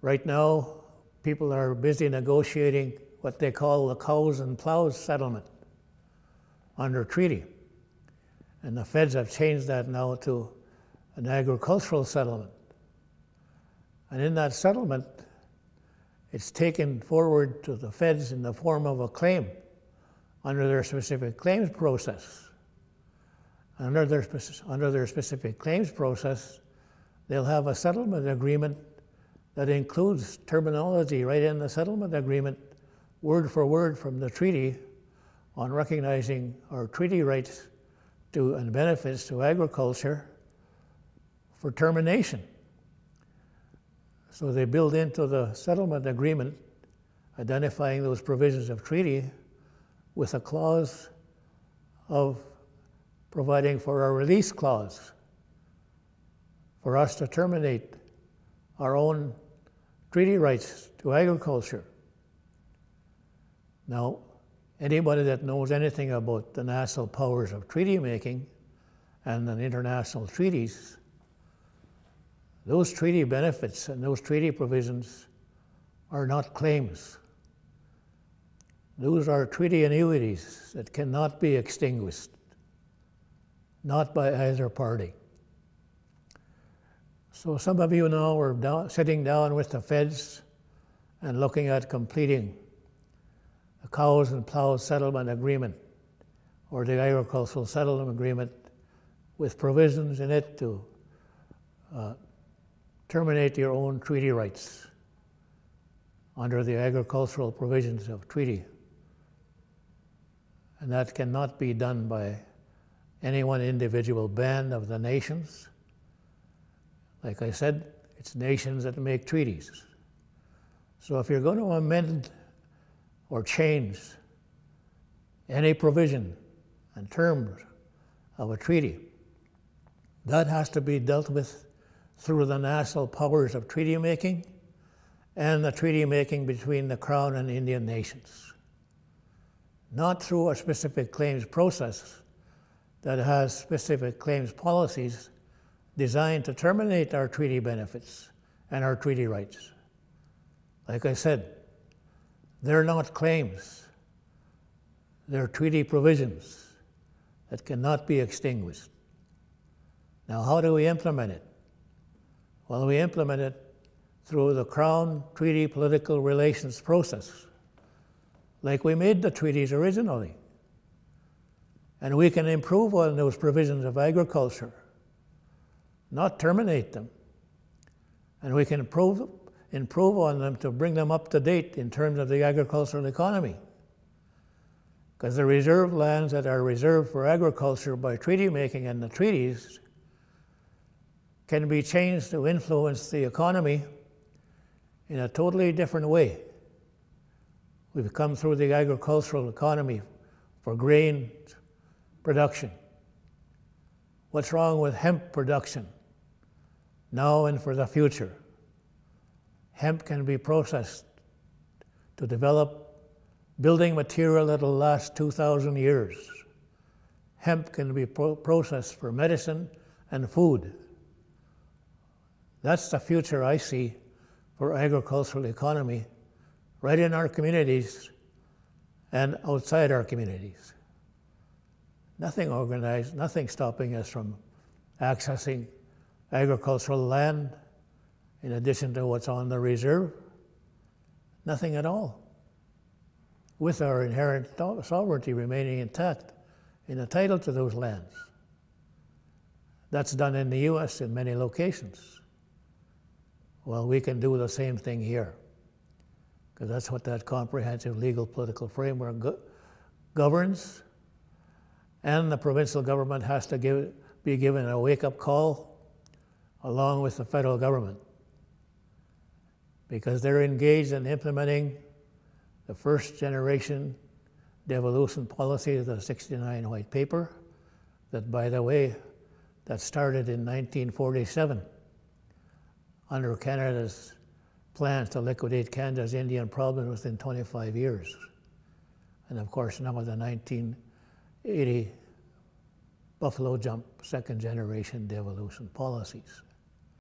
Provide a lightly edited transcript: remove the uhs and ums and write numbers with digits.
Right now, people are busy negotiating what they call the cows and ploughs settlement under treaty. And the feds have changed that now to an agricultural settlement. And in that settlement, it's taken forward to the feds in the form of a claim under their specific claims process. Under their specific claims process, they'll have a settlement agreement that includes terminology right in the settlement agreement, word for word from the treaty, on recognizing our treaty rights to and benefits to agriculture for termination. So they build into the settlement agreement identifying those provisions of treaty with a clause of providing for a release clause for us to terminate our own treaty rights to agriculture. Now, anybody that knows anything about the national powers of treaty making and the international treaties, those treaty benefits and those treaty provisions are not claims. Those are treaty annuities that cannot be extinguished, not by either party. So some of you now are sitting down with the feds and looking at completing the cows and ploughs settlement agreement or the agricultural settlement agreement with provisions in it to terminate your own treaty rights under the agricultural provisions of treaty. And that cannot be done by any one individual band of the nations. Like I said, it's nations that make treaties. So if you're going to amend or change any provision and terms of a treaty, that has to be dealt with through the national powers of treaty making and the treaty making between the Crown and Indian nations, not through a specific claims process that has specific claims policies designed to terminate our treaty benefits and our treaty rights. Like I said, they're not claims. They're treaty provisions that cannot be extinguished. Now, how do we implement it? Well, we implement it through the Crown Treaty Political Relations process, like we made the treaties originally. And we can improve on those provisions of agriculture, not terminate them. And we can improve on them to bring them up to date in terms of the agricultural economy. Because the reserved lands that are reserved for agriculture by treaty making and the treaties can be changed to influence the economy in a totally different way. We've come through the agricultural economy for grain production. What's wrong with hemp production now and for the future? Hemp can be processed to develop building material that'll last 2,000 years. Hemp can be processed for medicine and food. That's the future I see for agricultural economy right in our communities and outside our communities. Nothing organized, nothing stopping us from accessing agricultural land in addition to what's on the reserve. Nothing at all. With our inherent sovereignty remaining intact in the title to those lands. That's done in the US in many locations. Well, we can do the same thing here, because that's what that comprehensive legal political framework governs. And the provincial government has to be given a wake-up call along with the federal government, because they're engaged in implementing the first generation devolution policy of the '69 White Paper that, by the way, that started in 1947 under Canada's plans to liquidate Canada's Indian problem within 25 years. And of course, now the 1980 Buffalo Jump second generation devolution policies.